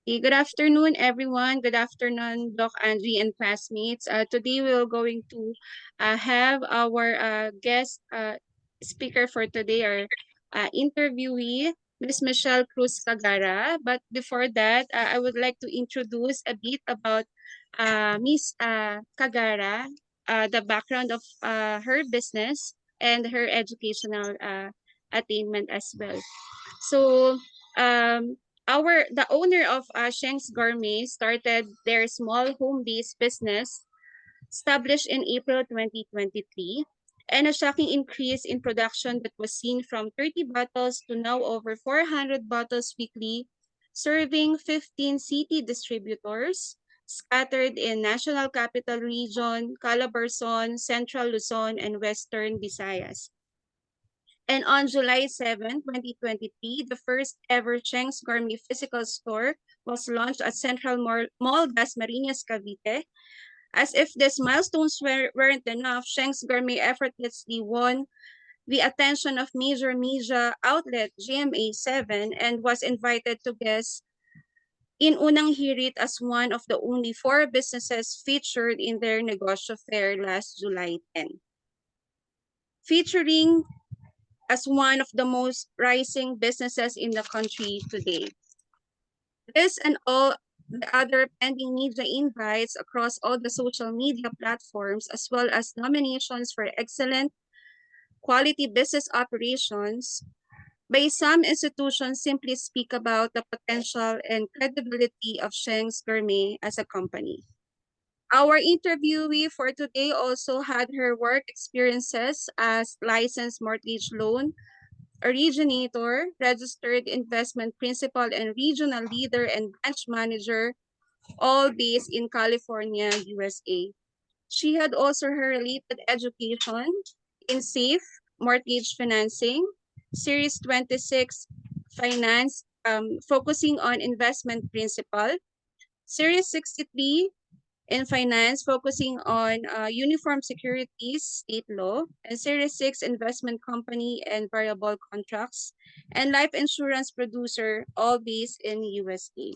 Good afternoon, everyone. Good afternoon, Doc Angie and classmates. Today we're going to have our guest speaker for today, our interviewee, Ms. Michelle Cruz Cagara. But before that, I would like to introduce a bit about Ms. Cagara, the background of her business and her educational attainment as well. So, the owner of Sheng's Gourmet started their small home-based business, established in April 2023, and a shocking increase in production that was seen from 30 bottles to now over 400 bottles weekly, serving 15 city distributors scattered in National Capital Region, Calabarzon, Central Luzon, and Western Visayas. And on July 7, 2023, the first ever Sheng's Gourmet physical store was launched at Central Mall, Dasmariñas, Cavite. As if these milestones weren't enough, Sheng's Gourmet effortlessly won the attention of major media outlet GMA7 and was invited to guest in Unang Hirit as one of the only 4 businesses featured in their negosyo fair last July 10. Featuring as one of the most rising businesses in the country today. This and all the other pending media invites across all the social media platforms, as well as nominations for excellent quality business operations, by some institutions simply speak about the potential and credibility of Sheng's Gourmet as a company. Our interviewee for today also had her work experiences as licensed mortgage loan originator, registered investment principal, and regional leader and branch manager, all based in California, USA. She had also her related education in SAFE, mortgage financing, Series 26 finance, focusing on investment principal, Series 63 in finance, focusing on uniform securities, state law, and Series 6 investment company and variable contracts, and life insurance producer, all based in USA.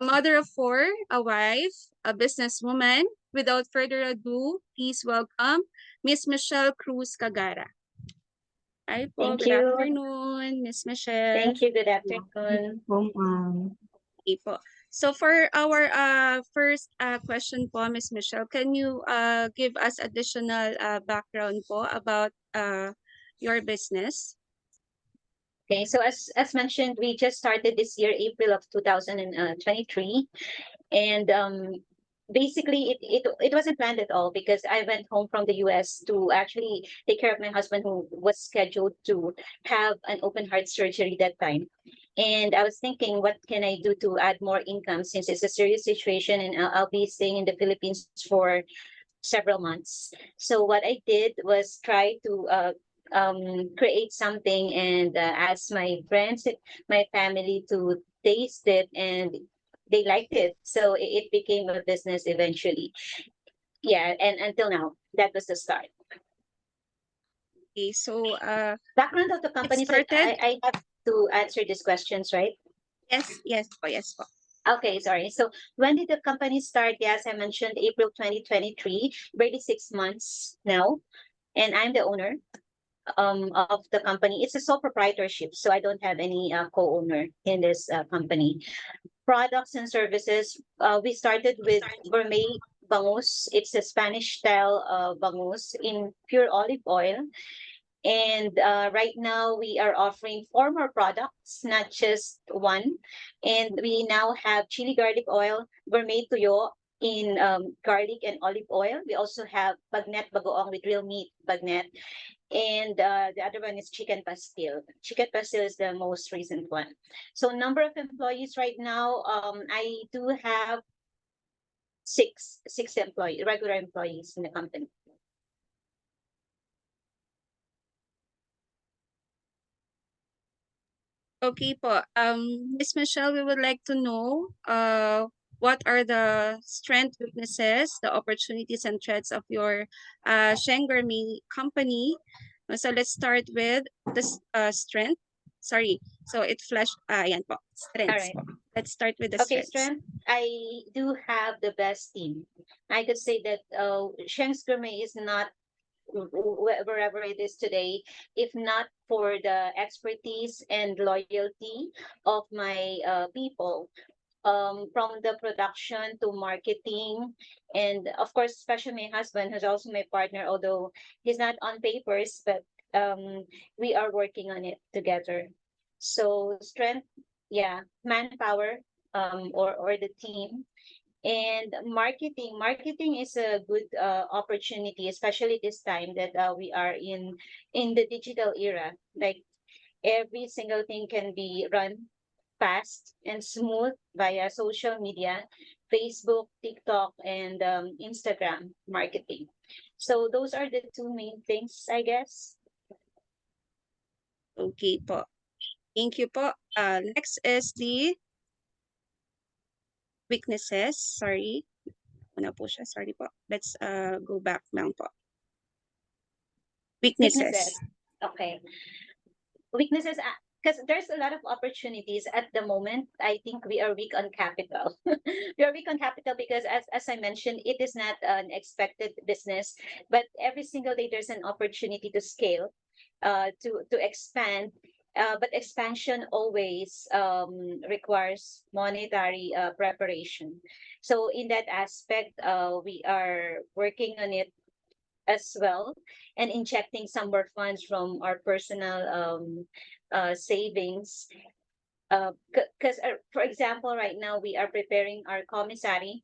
A mother of 4, a wife, a businesswoman. Without further ado, please welcome Miss Michelle Cruz Cagara. Hi po, Thank good you. afternoon, Miss Michelle. Thank you. Good afternoon. Okay po. So for our first question po, Ms. Michelle, can you give us additional background po about your business? Okay, so as mentioned, we just started this year, April of 2023, and basically it wasn't planned at all because I went home from the US to actually take care of my husband who was scheduled to have an open heart surgery that time. And I was thinking, what can I do to add more income since it's a serious situation and I'll be staying in the Philippines for several months. So what I did was try to create something and ask my friends, my family to taste it, and they liked it. So it became a business eventually. Yeah, and until now, that was the start. Okay, so Background of the it company, so started. I have to answer these questions, right? Yes po, yes po. Okay, sorry. So when did the company start? Yes, I mentioned April 2023, barely 6 months now. And I'm the owner of the company. It's a sole proprietorship, so I don't have any co-owner in this company. Products and services, we started with gourmet bangus. It's a Spanish style bangus in pure olive oil. And right now we are offering 4 more products, not just one. And we now have chili garlic oil, gourmet tuyo in garlic and olive oil. We also have bagnet bagoong with real meat bagnet. And the other one is chicken pastil. Chicken pastil is the most recent one. So number of employees right now, I do have six employees, regular employees in the company. Okay po. Ms. Michelle, we would like to know what are the strengths, weaknesses, the opportunities and threats of your Sheng Gourmet company. So let's start with the strength. Sorry. So it flash, yan po, All strengths right. po. Let's start with the Okay, strengths. strength. I do have the best team. I could say that Sheng's Gourmet is not wherever it is today, if not for the expertise and loyalty of my people, from the production to marketing, and of course, especially my husband, who's also my partner, although he's not on papers, but um, we are working on it together. So strength, yeah, manpower, or the team, and marketing. Marketing is a good opportunity, especially this time that we are in the digital era. Like every single thing can be run fast and smooth via social media, Facebook, TikTok, and Instagram marketing. So those are the two main things, I guess. Okay po. Thank you po. Next is the weaknesses. Sorry. Ano po siya? Sorry po. Let's go back lang po. Weaknesses. Weaknesses. Okay. Weaknesses, because there's a lot of opportunities at the moment. I think we are weak on capital. We are weak on capital because, as I mentioned, it is not an expected business, but every single day there's an opportunity to scale, to expand. But expansion always requires monetary preparation. So in that aspect, we are working on it as well, and injecting some more funds from our personal savings. Because for example, right now we are preparing our commissary,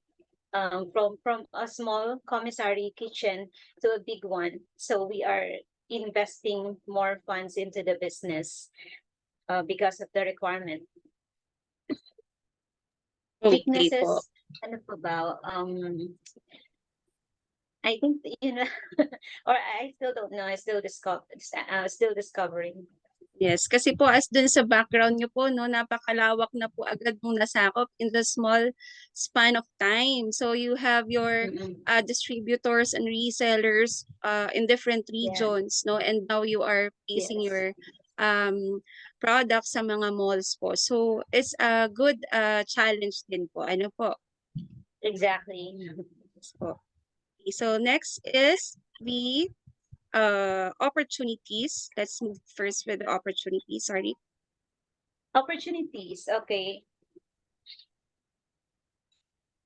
from a small commissary kitchen to a big one. So we are investing more funds into the business because of the requirement. Okay po. Weaknesses, ano pa ba? I think, or I still don't know. I still discovering. Yes, kasi po as dun sa background niyo po, no, napakalawak na po agad nung nasakop in the small span of time. So you have your Mm-mm. distributors and resellers in different Yeah. regions, no, and now you are placing Yes. your products sa mga malls po. So it's a good challenge din po. Ano po? Exactly. Yes po. Okay, so next is the opportunities. Let's move first with the opportunities. Sorry. Opportunities. Okay.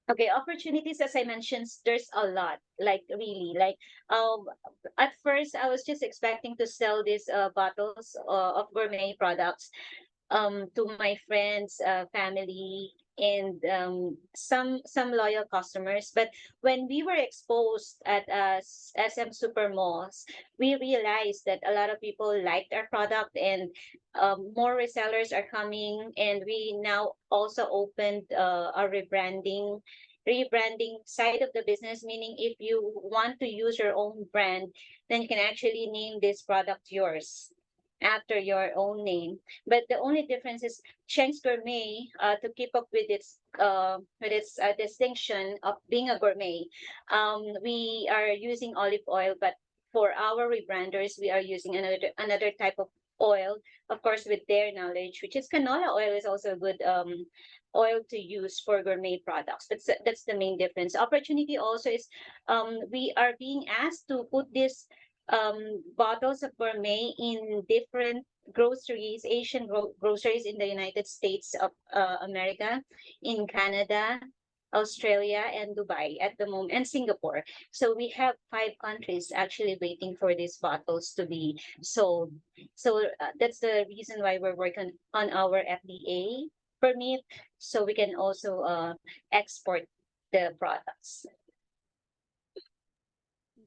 Okay, opportunities, as I mentioned, there's a lot. Like really, like um, at first I was just expecting to sell these bottles of gourmet products to my friends, family, and some loyal customers. But when we were exposed at SM super malls, we realized that a lot of people liked our product, and more resellers are coming. And we now also opened a rebranding side of the business, meaning if you want to use your own brand, then you can actually name this product yours after your own name. But the only difference is Sheng's Gourmet, to keep up with its distinction of being a gourmet. We are using olive oil, but for our rebranders, we are using another type of oil, of course, with their knowledge, which is canola oil is also a good oil to use for gourmet products. That's the main difference. Opportunity also is we are being asked to put this bottles of gourmet in different groceries, Asian groceries in the United States of America, in Canada, Australia, and Dubai at the moment, and Singapore. So we have 5 countries actually waiting for these bottles to be sold. So that's the reason why we're working on our FDA permit, so we can also export the products.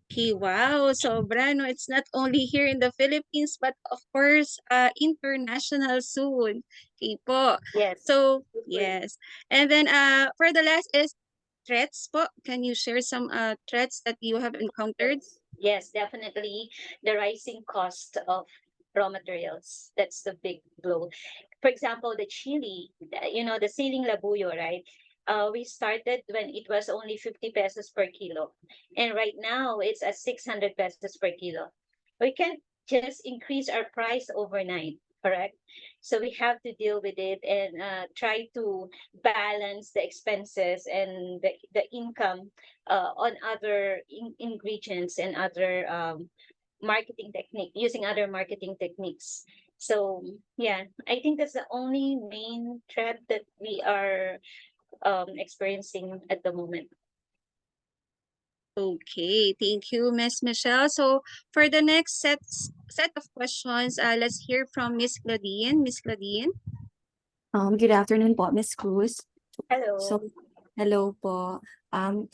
Okay, wow. So, Brano, it's not only here in the Philippines, but of course, international soon. Okay po. Yes. So, yes. And then for the last is threats po. Can you share some threats that you have encountered? Yes, yes, definitely the rising cost of raw materials. That's the big blow. For example, the chili, the ceiling labuyo, right? We started when it was only 50 pesos per kilo. And right now it's at 600 pesos per kilo. We can't just increase our price overnight. correct? So we have to deal with it and try to balance the expenses and the income on other ingredients and other marketing technique, using other marketing techniques. So yeah, I think that's the only main threat that we are experiencing at the moment. Okay, thank you, Miss Michelle. So for the next set of questions, let's hear from Miss Claudine. Miss Claudine. Good afternoon po, Miss Cruz. Hello. So, hello po.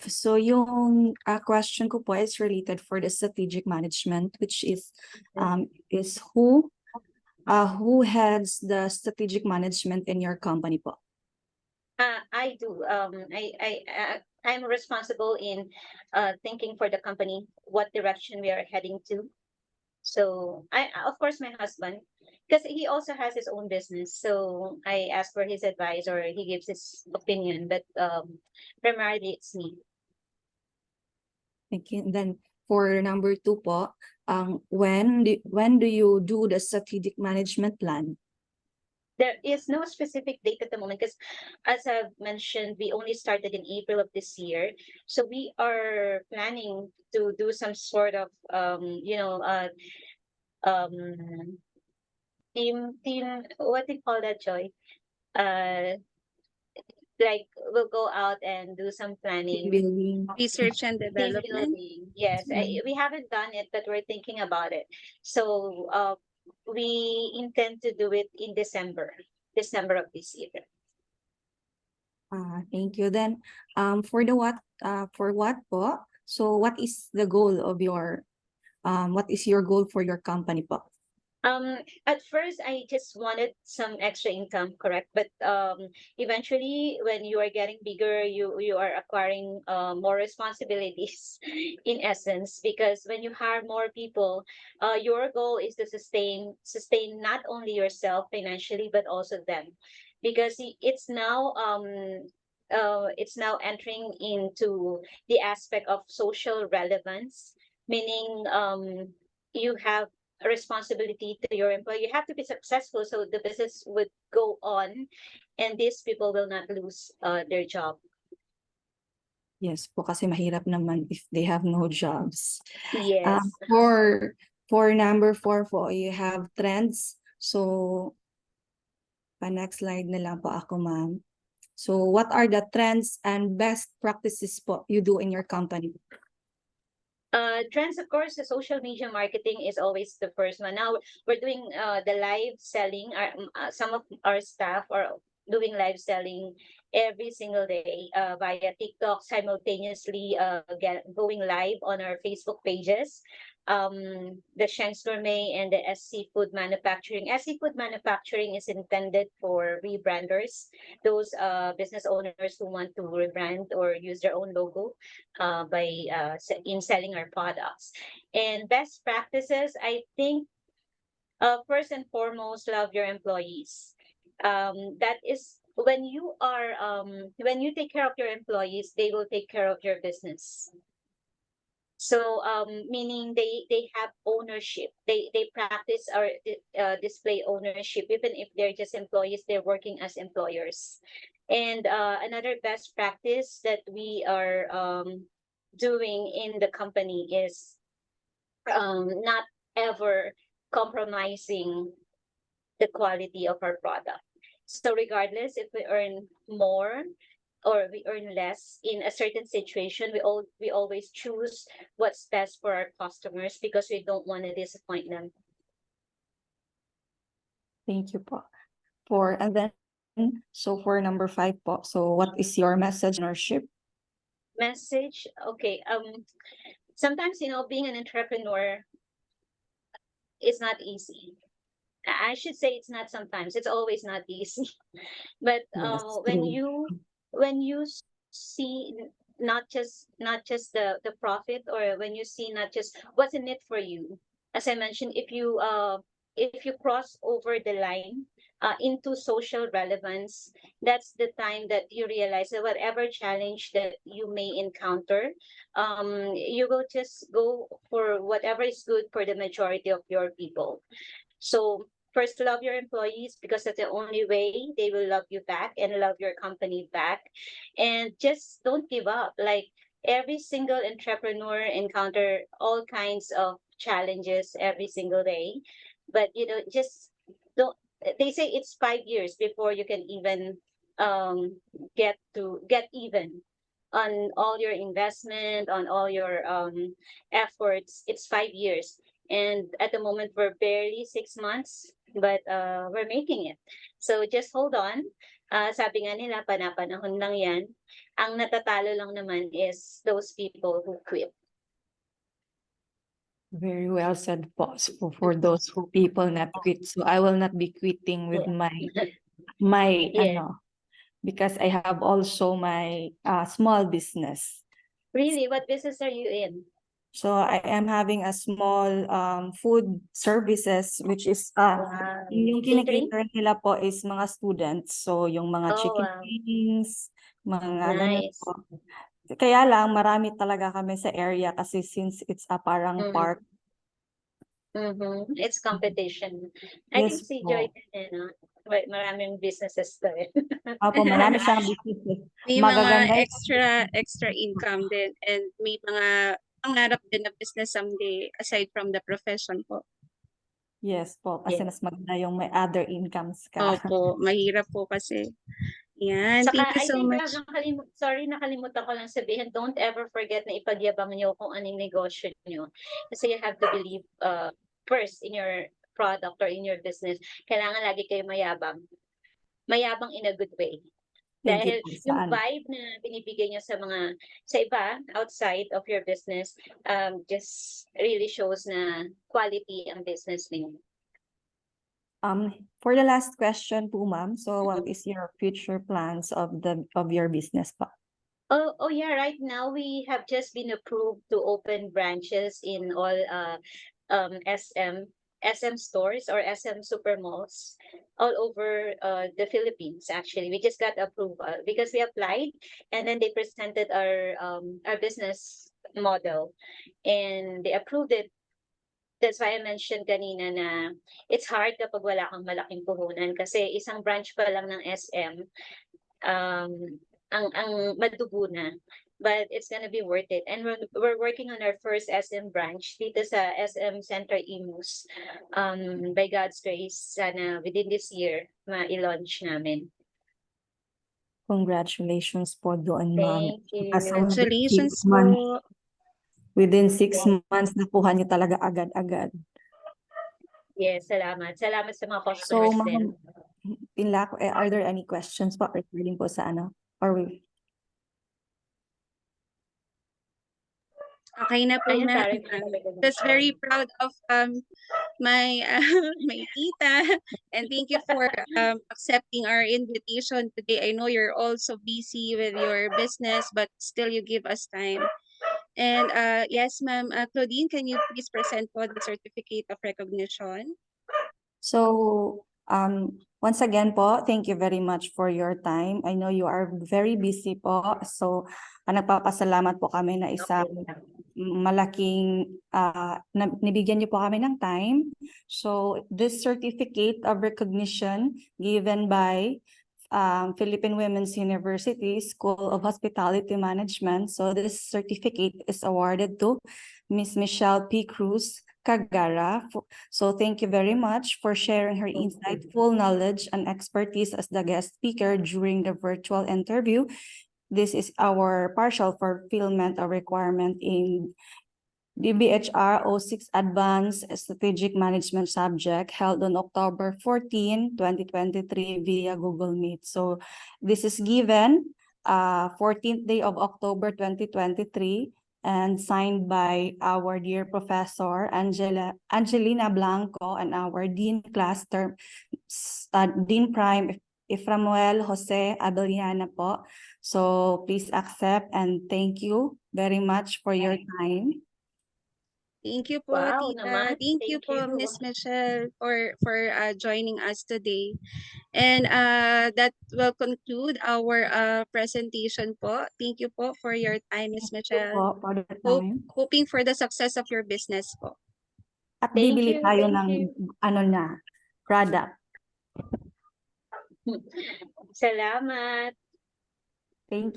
So yung question ko po is related for the strategic management, which is who heads the strategic management in your company po? I do. I'm responsible in thinking for the company, what direction we are heading to. So of course, my husband, because he also has his own business. So I ask for his advice or he gives his opinion. But primarily, it's me. Thank you. And then for number 2 po, when do you do the strategic management plan? There is no specific date at the moment because, as I've mentioned, we only started in April of this year. So we are planning to do some sort of, um, team. What do you call that, Joy? Uh, like we'll go out and do some Team planning. building. Research and Team development. building. Yes, we haven't done it, but we're thinking about it. So we intend to do it in December of this year. Thank you. Then for what po? So what is the goal of what is your goal for your company po? At first, I just wanted some extra income, correct? But eventually, when you are getting bigger, you are acquiring more responsibilities, in essence. Because when you hire more people, your goal is to sustain not only yourself financially but also them, because it's now entering into the aspect of social relevance, meaning you have a responsibility to your employee. You have to be successful so the business would go on and these people will not lose their job. Yes po, kasi mahirap naman if they have no jobs. Yes. For number 4 po, you have trends. So, next slide na lang po ako, ma'am. So, what are the trends and best practices po you do in your company? Trends, of course, the social media marketing is always the first one. Now we're doing the live selling. Some of our staff are doing live selling every single day via TikTok, simultaneously going live on our Facebook pages. The Sheng's Gourmet and the SC Food Manufacturing. SC Food Manufacturing is intended for rebranders, those business owners who want to rebrand or use their own logo by in selling our products. And best practices, I think, first and foremost, love your employees. That is when you take care of your employees, they will take care of your business. So meaning they have ownership. They practice or display ownership, even if they're just employees. They're working as employers. And another best practice that we are doing in the company is not ever compromising the quality of our product. So regardless if we earn more or we earn less in a certain situation, we always choose what's best for our customers because we don't want to disappoint them. Thank you po. So for number 5 po, so what is your message ownership? Message, okay. Sometimes being an entrepreneur is not easy. I should say it's not sometimes. It's always not easy. But Yes, when true. you see not just the profit, or when you see not just what's in it for you, as I mentioned, if you cross over the line into social relevance, that's the time that you realize that whatever challenge that you may encounter, you will just go for whatever is good for the majority of your people. So first love your employees, because that's the only way they will love you back and love your company back. And just don't give up. Like, every single entrepreneur encounter all kinds of challenges every single day, but just don't. They say it's 5 years before you can even get even on all your investment, on all your efforts. It's 5 years, and at the moment we're barely 6 months, but we're making it. So just hold on. Sabi nga nila, panapanahon lang yan. Ang natatalo lang naman is those people who quit. Very well said po. So for those who people not quit. So I will not be quitting with my Yes. because I have also my small business. Really, what business are you in? So I am having a small food services, which is Wow. yung Catering? kinikita nila po is mga students. So yung mga Oh, chicken wow. wings, mga ganun Nice. po. Kaya lang marami talaga kami sa area kasi since it's a parang park. It's competition. I Yes think si po. Joy din, maraming businesses to eh. Opo, marami siyang business. May Magaganda mga extra income din, and may mga pangarap din na business someday aside from the profession po. Yes po, kasi Yes. mas maganda yung may other incomes ka. Opo, mahirap po kasi. Yan, Saka, thank you I so think, much. nakalimutan ko lang sabihin, don't ever forget na ipagyabang nyo kung anong negosyo nyo. Kasi you have to believe first in your product or in your business. Kailangan lagi kayo mayabang. Mayabang in a good way. Thank Dahil you po yung sa vibe na binibigay nyo sa iba, outside of your business, just really shows na quality ang business niyo. For the last question po, ma'am. So what is your future plans of your business pa? Oh yeah, right now we have just been approved to open branches in all SM stores or SM super malls all over the Philippines. Actually, we just got approval because we applied, and then they presented our business model, and they approved it. That's why I mentioned kanina na it's hard kapag wala kang malaking puhunan, kasi isang branch pa lang ng SM um ang madugo na. But it's gonna be worth it. And we're working on our first SM branch dito sa SM Center Imus. By God's grace, sana within this year ma-launch namin. Congratulations po doon, ma'am. Thank you. Kasi Congratulations po. within 6 months nakuha niyo talaga agad-agad. Yes, salamat. Salamat sa mga So, customers din. ma'am, are there any questions po regarding po sa ano? Or Okay na po, Ayun, ma'am. sorry. Just very proud of my my tita, and thank you for accepting our invitation today. I know you're also busy with your business, but still you give us time. And yes, ma'am, Claudine, can you please present po the certificate of recognition? So, once again po, thank you very much for your time. I know you are very busy po. So, nagpapasalamat po kami na isang malaking nabigyan niyo po kami ng time. So, this certificate of recognition given by Philippine Women's University School of Hospitality Management. So, this certificate is awarded to Ms. Michelle P. Cruz Kagara. So thank you very much for sharing her insightful knowledge and expertise as the guest speaker during the virtual interview. This is our partial fulfillment of requirement in DBHR 06 Advanced Strategic Management subject held on October 14, 2023 via Google Meet. So this is given 14th day of October 2023 and signed by our dear Professor Angelina Blanco and our Dean Dean Prime Iframuel Jose Abeliana po. So please accept and thank you very much for your time. Thank you po, Wow, tita. naman. Thank you po, you. Miss Michelle, for joining us today. And that will conclude our presentation po. Thank you po for your time, Miss Michelle. Po, for the time. Hoping for the success of your business po. At Thank bibili you, tayo thank ng you. ano na, product. Salamat. Thank